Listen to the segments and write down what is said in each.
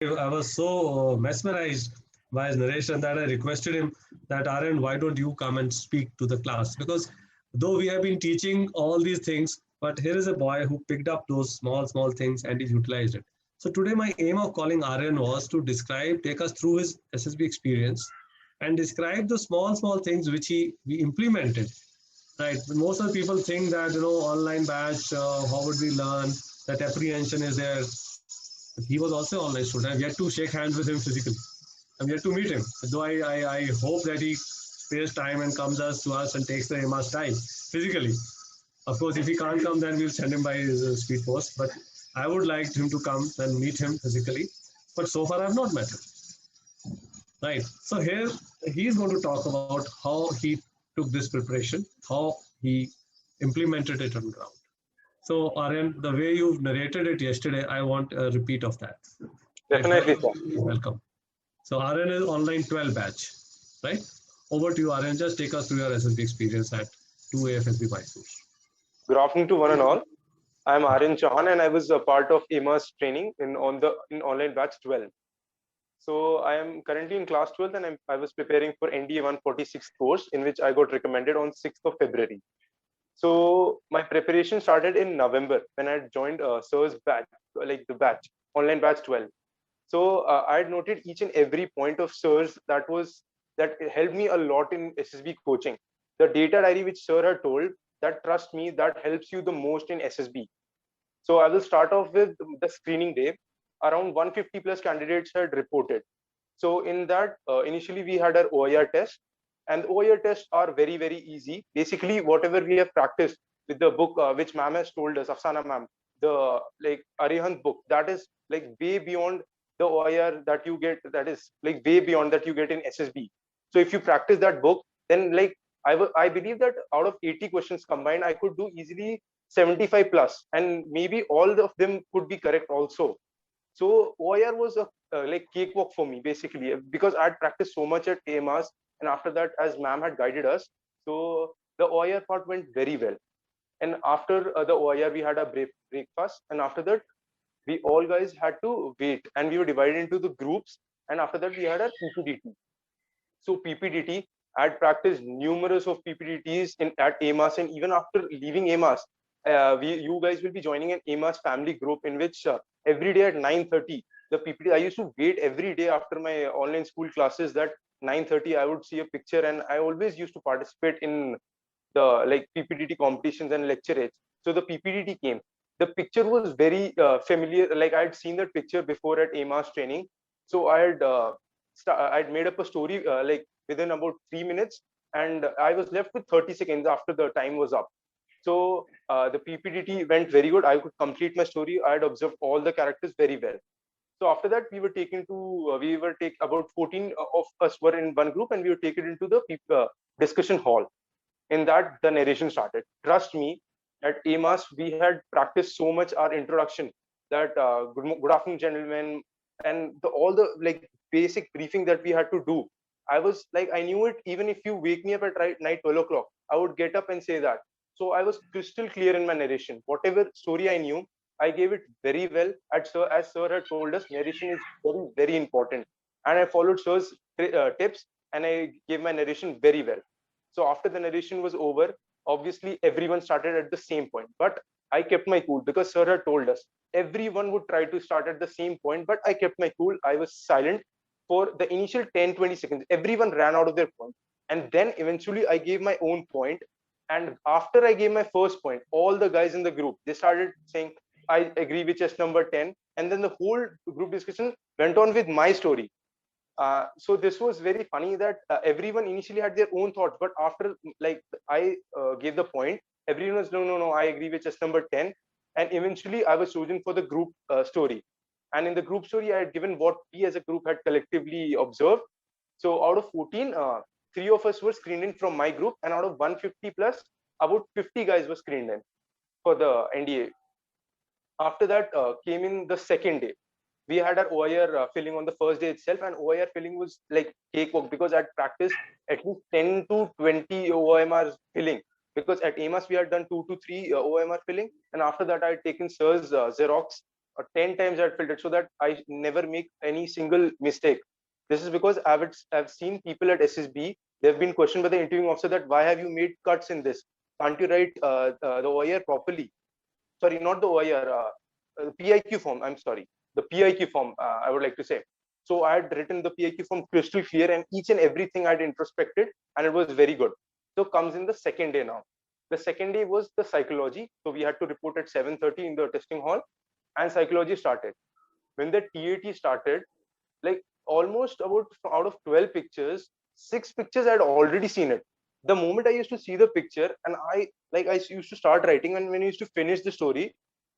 I was so mesmerized by his narration that I requested him that Aaron, why don't you come and speak to the class? Because though we have been teaching all these things, but here is a boy who picked up those small things and he utilized it. So today my aim of calling Aaron was to take us through his SSB experience and describe the small things which we implemented. Right. Most of the people think that, online batch, how would we learn? That apprehension is there. He was also an online student. I've yet to shake hands with him physically. I'm yet to meet him. Though I hope that he spares time and comes to us and takes the MR's time physically. Of course, if he can't come, then we'll send him by his speed post. But I would like him to come and meet him physically. But so far, I've not met him. Right. So here he's going to talk about how he took this preparation, how he implemented it on ground. So Aryan, the way you narrated it yesterday, I want a repeat of that. Right. Definitely, sir. Welcome. So Aryan is online 12 batch, right? Over to you, Aryan. Just take us through your SSB experience at 2AFSB Mysore. Good afternoon to one and all. I'm Aryan Chauhan, and I was a part of Immerse training in online batch 12. So I am currently in class 12, and I was preparing for NDA 146 course, in which I got recommended on 6th of February. So my preparation started in November when I joined SIR's batch, like the batch, online batch 12. So I had noted each and every point of SIR's that helped me a lot in SSB coaching. The data diary which Sir had told, that trust me, that helps you the most in SSB. So I will start off with the screening day. Around 150 plus candidates had reported. So in that, initially we had our OIR test, and the OIR tests are very, very easy. Basically, whatever we have practiced with the book which ma'am has told us, Afsana ma'am, the like Arihant book, that is like way beyond the OIR that you get. That is like way beyond that you get in SSB. So if you practice that book, then like I believe that out of 80 questions combined, I could do easily 75 plus, and maybe all of them could be correct also. So OIR was a like cakewalk for me basically, because I'd practiced so much at AMRs, and after that, as ma'am had guided us, so the OIR part went very well. And after the OIR, we had a breakfast, and after that, we all guys had to wait, and we were divided into the groups. And after that, we had a PPDT. So PPDT, I had practiced numerous of PPDTs at AMAS, and even after leaving AMAS, you guys will be joining an AMAS family group in which every day at 9:30, the PPT, I used to wait every day after my online school classes that 9:30 I would see a picture, and I always used to participate in the like PPDT competitions and lecture aids. So the PPDT came. The picture was very familiar. Like I had seen that picture before at AMAS training. So I'd made up a story like within about 3 minutes, and I was left with 30 seconds after the time was up. So the PPDT went very good. I could complete my story. I had observed all the characters very well. So after that, we were taken to we were take about 14 of us were in one group, and we were taken into the discussion hall. In that, the narration started. Trust me, at AMAS we had practiced so much our introduction that good afternoon, gentlemen, and all the like basic briefing that we had to do. I was like, I knew it. Even if you wake me up at night 12 o'clock, I would get up and say that. So I was crystal clear in my narration. Whatever story I knew, I gave it very well. As Sir had told us, narration is very, very important, and I followed Sir's tips, and I gave my narration very well. So after the narration was over, obviously everyone started at the same point. But I kept my cool because Sir had told us everyone would try to start at the same point. But I kept my cool. I was silent for the initial 10-20 seconds. Everyone ran out of their point. And then eventually I gave my own point. And after I gave my first point, all the guys in the group, they started saying, I agree with chess number 10. And then the whole group discussion went on with my story. So this was very funny that everyone initially had their own thoughts, but after like I gave the point, everyone was no, I agree with just number 10, and eventually I was chosen for the group story. And in the group story, I had given what we as a group had collectively observed. So out of 14, three of us were screened in from my group, and out of 150 plus, about 50 guys were screened in for the NDA. After that came in the second day. We had our OIR filling on the first day itself, and OIR filling was like cakewalk because I'd practiced at least 10 to 20 OMR filling. Because at AMAS we had done 2 to 3 OMR filling, and after that I had taken Sir's Xerox or 10 times I had filtered so that I never make any single mistake. This is because I've seen people at SSB, they've been questioned by the interviewing officer that why have you made cuts in this? Can't you write the OIR properly? Sorry, not the OIR, PIQ form. I'm sorry, the PIQ form. I would like to say. So I had written the PIQ form crystal clear, and each and everything I'd introspected, and it was very good. So comes in the second day now. The second day was the psychology. So we had to report at 7:30 in the testing hall, and psychology started. When the TAT started, like almost about out of 12 pictures, 6 pictures I had already seen it. The moment I used to see the picture, and I used to start writing, and when I used to finish the story,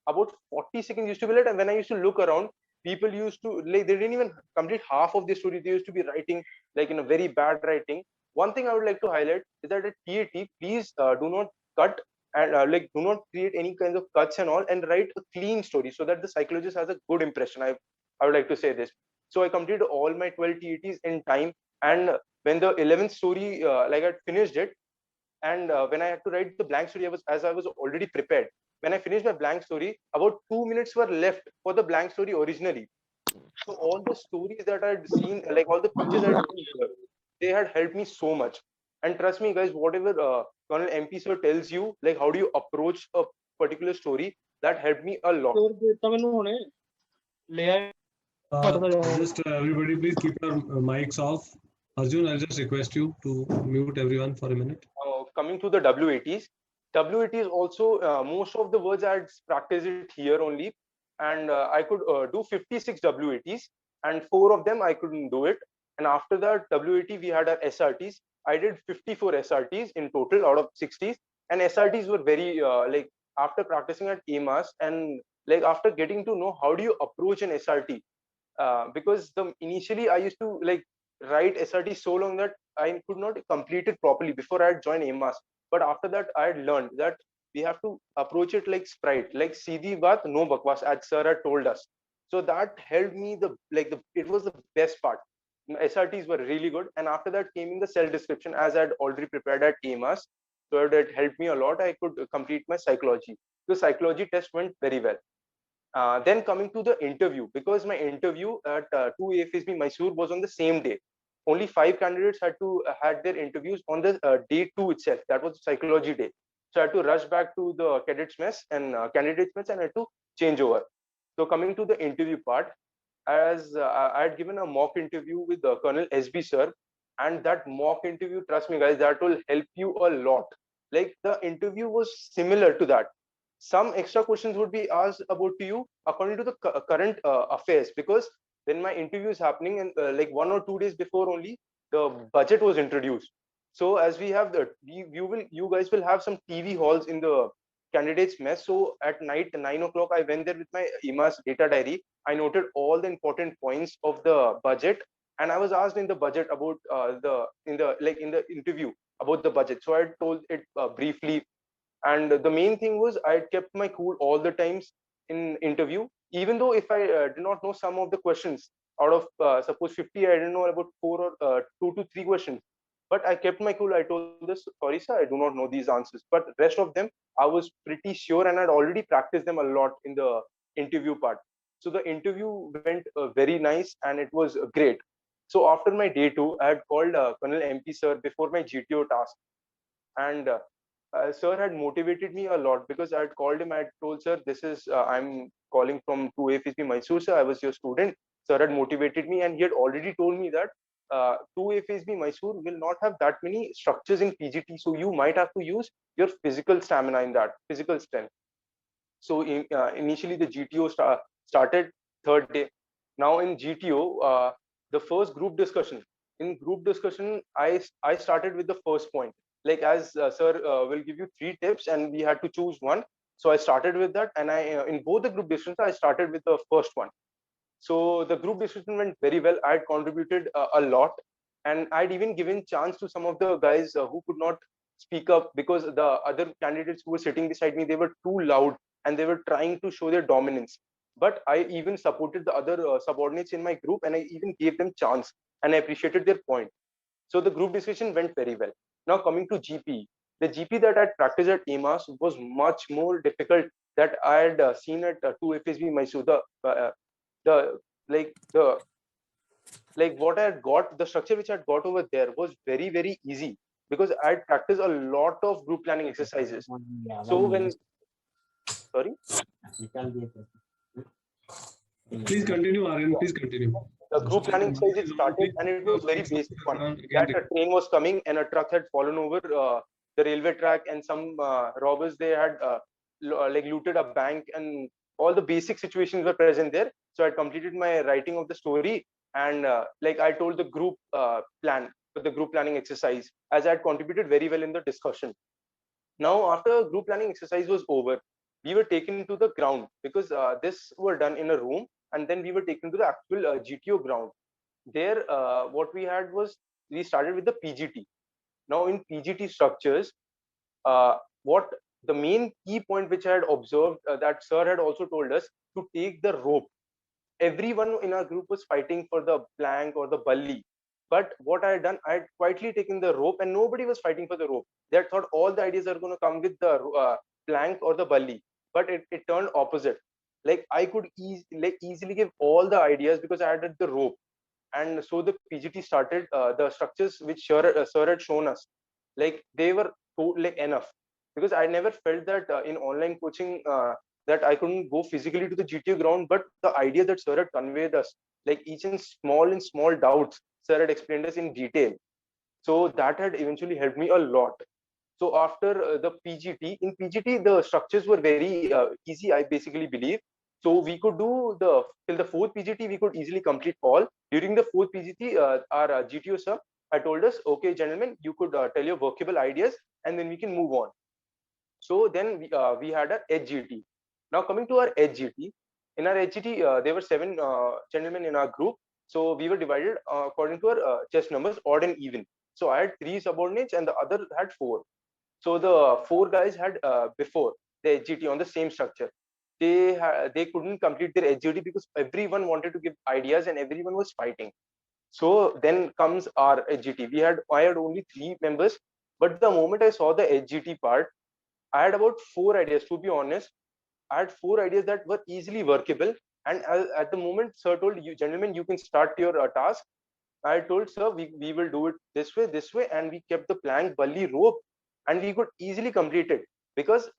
about 40 seconds used to be late. And when I used to look around, people used to like they didn't even complete half of the story. They used to be writing like in a very bad writing. One thing I would like to highlight is that at TAT, please do not cut and like do not create any kinds of cuts and all, and write a clean story so that the psychologist has a good impression. I would like to say this. So I completed all my 12 TATs in time, and when the 11th story like I finished it, and when I had to write the blank story, I was already prepared. When I finished my blank story, about 2 minutes were left for the blank story originally. So all the stories that I'd seen, like all the pictures I'd seen here, they had helped me so much. And trust me, guys, whatever Colonel MP sir tells you, like how do you approach a particular story, that helped me a lot. Just everybody, please keep your mics off. Arjun, I'll just request you to mute everyone for a minute. Coming to the WATs, WATs also, most of the words I had practiced it here only, and I could do 56 WATs, and 4 of them I couldn't do it. And after that WAT, we had our SRTs. I did 54 SRTs in total out of 60s, and SRTs were very like after practicing at AMAS, and like after getting to know how do you approach an SRT, because the initially I used to like write SRT so long that I could not complete it properly before I had joined AMAS. But after that, I had learned that we have to approach it like Sprite, like Seedhi Baat, no bakwas, as sir had told us. So that helped me it was the best part. SRTs were really good. And after that came in the cell description, as I had already prepared at AMAS. So that helped me a lot. I could complete my psychology. The psychology test went very well. Then coming to the interview, because my interview at 2 AFSB Mysore was on the same day. Only 5 candidates had their interviews on the day 2 itself. That was psychology day. So I had to rush back to the cadets mess and candidates mess, and I had to change over. So coming to the interview part, as I had given a mock interview with Colonel SB sir, and that mock interview, trust me guys, that will help you a lot. Like the interview was similar to that. Some extra questions would be asked about to you according to the current affairs, because when my interview is happening, and like 1 or 2 days before only the budget was introduced. So as we have you guys will have some TV halls in the candidates mess. So at night 9 o'clock I went there with my EMAS data diary. I noted all the important points of the budget, and I was asked in the budget about in the interview about the budget. So I told it briefly, and the main thing was I kept my cool all the times in interview, even though if I did not know some of the questions out of suppose 50, I didn't know about 4 or 2 to 3 questions, but I kept my cool. I told this, sorry sir, I do not know these answers, but rest of them I was pretty sure, and I'd already practiced them a lot in the interview part. So the interview went very nice, and it was great. So after my day 2, I had called Colonel MP sir before my GTO task, and sir had motivated me a lot, because I had called him. I had told sir, this is I'm calling from 2 AFSB Mysore, sir. I was your student. Sir had motivated me, and he had already told me that 2 AFSB Mysore will not have that many structures in PGT, so you might have to use your physical stamina in that physical strength. So initially the GTO started third day. Now in GTO, the first group discussion. In group discussion, I started with the first point. Like as sir will give you 3 tips, and we had to choose one. So I started with that, and I in both the group discussions I started with the first one. So the group discussion went very well. I had contributed a lot, and I'd even given chance to some of the guys who could not speak up, because the other candidates who were sitting beside me, they were too loud and they were trying to show their dominance. But I even supported the other subordinates in my group, and I even gave them chance, and I appreciated their point. So the group discussion went very well. Now coming to GP, The GP that I practiced at EMAS was much more difficult that I had seen at 2FSB Mysore. The like the like what I had got, the structure which I had got over there was very easy because I had practiced a lot of group planning exercises. So when sorry, Please continue, Aryan. Please continue. the group planning exercise it started and it was very basic one. That a train was coming and a truck had fallen over the railway track, and some robbers, they had like looted a bank, and all the basic situations were present there. So I completed my writing of the story, and like I told the group plan for the group planning exercise, as I had contributed very well in the discussion. Now, after group planning exercise was over, we were taken to the ground because this were done in a room, and then we were taken to the actual GTO ground. There, what we had was we started with the PGT. Now, in PGT structures, what the main key point which I had observed that sir had also told us to take the rope. Everyone in our group was fighting for the plank or the bully. But what I had done, I had quietly taken the rope, and nobody was fighting for the rope. They had thought all the ideas are going to come with the plank or the bully, but it turned opposite. Like I could easily give all the ideas because I had the rope. And so the PGT started. The structures which sir had shown us, like they were like enough, because I never felt that in online coaching that I couldn't go physically to the GTO ground, but the idea that sir had conveyed us, like each and small doubts, sir had explained us in detail. So that had eventually helped me a lot. So after the PGT, in PGT the structures were very easy, I basically believe. So we could do the till the fourth PGT, we could easily complete all. During the fourth PGT, our GTO sir had told us, okay, gentlemen, you could tell your workable ideas, and then we can move on. So then we had our HGT. Now coming to our HGT, in our HGT, there were 7 gentlemen in our group. So we were divided according to our chess numbers, odd and even. So I had 3 subordinates and the other had 4. So the 4 guys had before the HGT on the same structure. They couldn't complete their HGT because everyone wanted to give ideas and everyone was fighting. So then comes our HGT. I had only 3 members, but the moment I saw the HGT part, I had about 4 ideas. To be honest, I had 4 ideas that were easily workable. And at the moment, sir told you, gentlemen, you can start your task. I told sir, we will do it this way, and we kept the plank, bully, rope, and we could easily complete it because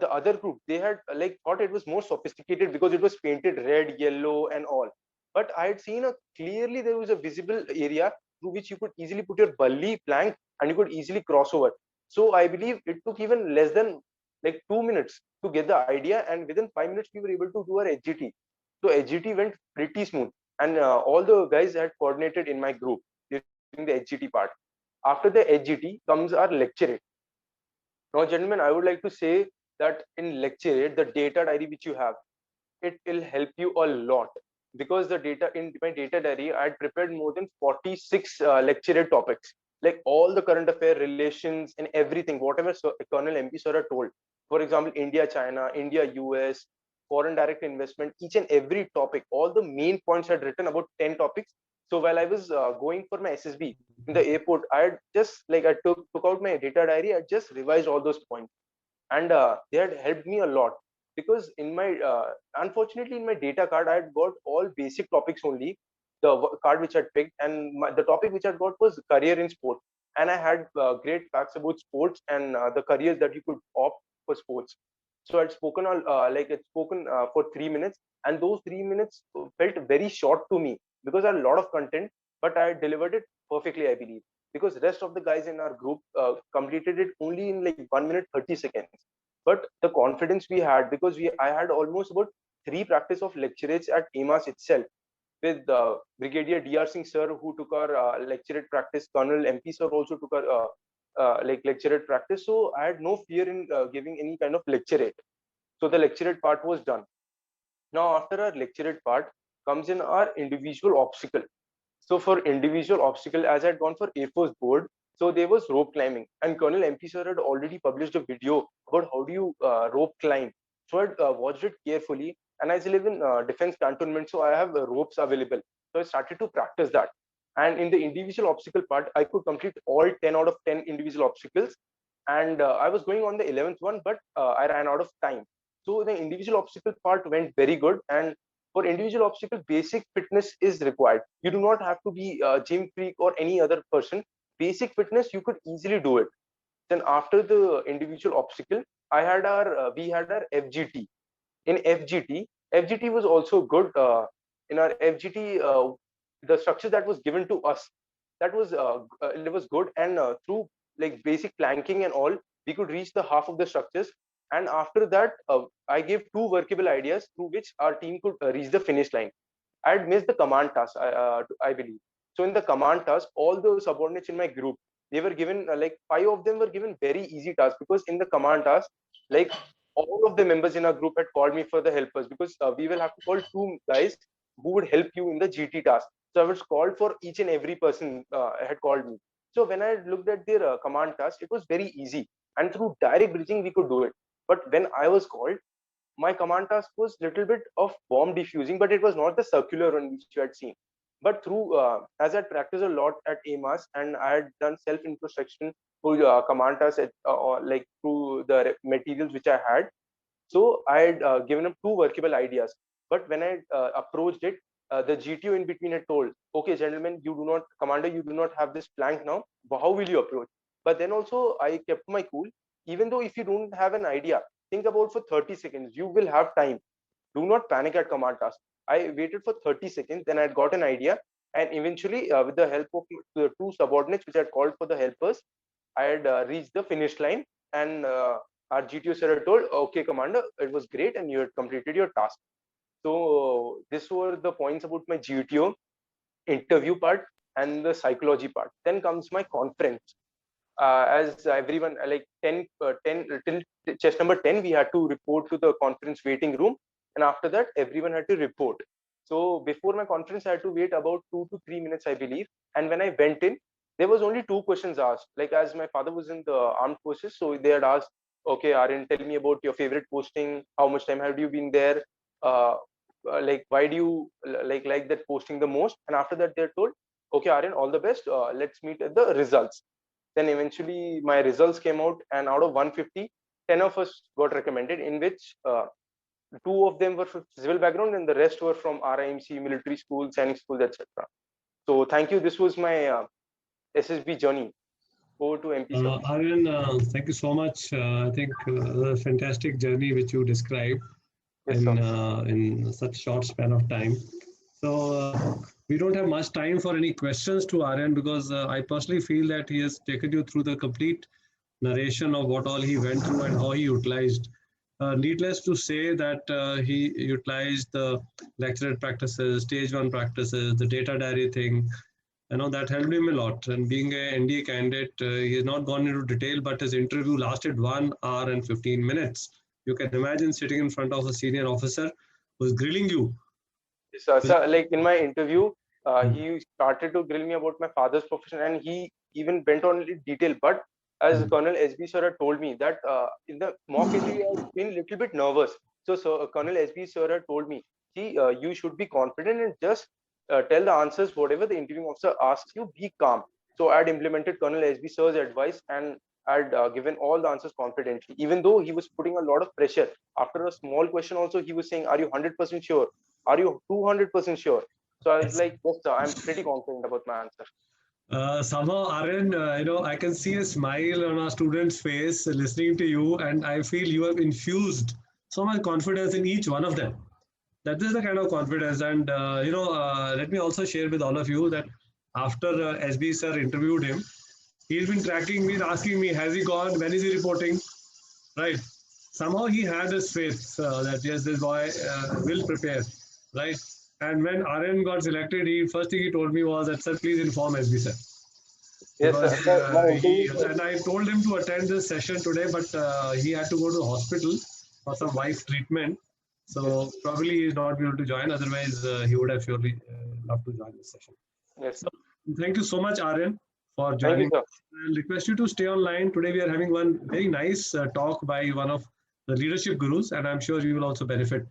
the other group, they had like thought it was more sophisticated because it was painted red, yellow, and all. But I had seen clearly there was a visible area through which you could easily put your bully plank and you could easily cross over. So I believe it took even less than like 2 minutes to get the idea, and within 5 minutes we were able to do our HGT. So HGT went pretty smooth, and all the guys had coordinated in my group during the HGT part. After the HGT comes our lecturate. Now, gentlemen, I would like to say that in lecturate, the data diary which you have, it will help you a lot, because the data in my data diary, I had prepared more than 46 lecturate topics, like all the current affair relations and everything, whatever Colonel MP sir had told. For example, India, China, India, US, foreign direct investment, each and every topic, all the main points I had written about 10 topics. So while I was going for my SSB in the airport, I had just like I took out my data diary, I just revised all those points, and they had helped me a lot, because in my unfortunately in my data card I had got all basic topics only, the card which I picked, and the topic which I got was career in sport, and I had great facts about sports and the careers that you could opt for sports. So I'd spoken all like it's spoken for 3 minutes, and those 3 minutes felt very short to me because I had a lot of content, but I delivered it perfectly, I believe, because the rest of the guys in our group completed it only in like 1 minute 30 seconds. But the confidence we had, because I had almost about 3 practice of lecturates at EMAS itself, with Brigadier DR Singh sir, who took our lecturate practice. Colonel MP sir also took our like lecturate practice. So I had no fear in giving any kind of lecturate. So the lecturate part was done. Now after our lecturate part comes in our individual obstacle. So for individual obstacle, as I had gone for Air Force board, so there was rope climbing, and Colonel MP sir had already published a video about how do you rope climb. So I watched it carefully, and as I live in defense cantonment, so I have ropes available. So I started to practice that. And in the individual obstacle part, I could complete all 10 out of 10 individual obstacles. and I was going on the 11th one, but I ran out of time. So the individual obstacle part went very good, and for individual obstacle, basic fitness is required. You do not have to be a gym freak or any other person. Basic fitness, you could easily do it. Then after the individual obstacle, we had our FGT. In FGT was also good. In our FGT, the structure that was given to us, it was good, and through like basic planking and all, we could reach the half of the structures. And after that, I gave two workable ideas through which our team could reach the finish line. I had missed the command task, I believe. So in the command task, all the subordinates in my group, they were given like five of them were given very easy tasks, because in the command task, like all of the members in our group had called me for the helpers, because we will have to call two guys who would help you in the GT task. So I was called for each and every person had called me. So when I looked at their command task, it was very easy, and through direct bridging we could do it. But when I was called, my command task was little bit of bomb defusing, but it was not the circular one which you had seen. But through as I practiced a lot at AMAS, and I had done self introspection through command tasks or like through the materials which I had. So I had given him two workable ideas. But when I approached it, the GTO in between had told, "Okay, gentlemen, you do not, commander, you do not have this plank now. How will you approach?" But then also I kept my cool. Even though if you don't have an idea, think about for 30 seconds. You will have time. Do not panic at command task. I waited for 30 seconds, then I got an idea, and eventually, with the help of the two subordinates which I had called for the helpers, I had reached the finish line, and our GTO sir had told, "Okay, commander, it was great, and you had completed your task." So this were the points about my GTO interview part and the psychology part. Then comes my conference. As everyone like 10 till chest number 10, we had to report to the conference waiting room, and after that everyone had to report. So before my conference I had to wait about 2 to 3 minutes, I believe. And when I went in, there was only two questions asked. Like, as my father was in the armed forces, so they had asked, "Okay, Aryan, tell me about your favorite posting. How much time have you been there? uh, like, why do you like that posting the most?" And after that they're told, "Okay, Aryan, all the best, let's meet at the results." Then eventually my results came out, and out of 150, 10 of us got recommended, in which two of them were from civil background and the rest were from RIMC, military schools, sainik schools, etc. So thank you. This was my SSB journey. Over to MP sir. Aryan, thank you so much. I think the fantastic journey which you described Yes, sir. in such short span of time. So we don't have much time for any questions to Aryan, because I personally feel that he has taken you through the complete narration of what all he went through and how he utilized. Needless to say that he utilized the lectured practices, stage one practices, the data diary thing. That helped him a lot. And being a NDA candidate, he has not gone into detail, but his interview lasted 1 hour and 15 minutes. You can imagine sitting in front of a senior officer who's grilling you. So, like in my interview, he started to grill me about my father's profession, and he even went on in detail. But as Colonel SB sir had told me that in the mock interview, I've been a little bit nervous. So Colonel SB sir had told me, "See, you should be confident and just tell the answers whatever the interviewing officer asks you. Be calm." So I had implemented Colonel SB sir's advice, and I had given all the answers confidently, even though he was putting a lot of pressure. After a small question, also he was saying, "Are you 100% sure? Are you 200% sure?" So I was like, "Yes, sir, I'm pretty confident about my answer." Somehow, Aryan, I can see a smile on our student's face listening to you, and I feel you have infused so much confidence in each one of them. That is the kind of confidence. And, let me also share with all of you that after SB sir interviewed him, he's been tracking me, asking me, has he gone? When is he reporting? Right. Somehow he had this faith that, yes, this boy will prepare. Right. And when Aryan got selected, first thing he told me was that, "Sir, please inform SB sir." Yes, sir. Because So my interview, and I told him to attend this session today, but he had to go to the hospital for some wife treatment. So probably he's not able to join. Otherwise, he would have surely loved to join this session. yes. So thank you so much, Aryan, for Thank you, joining. sir. I'll request you to stay online. Today we are having one very nice talk by one of the leadership gurus, and I'm sure you will also benefit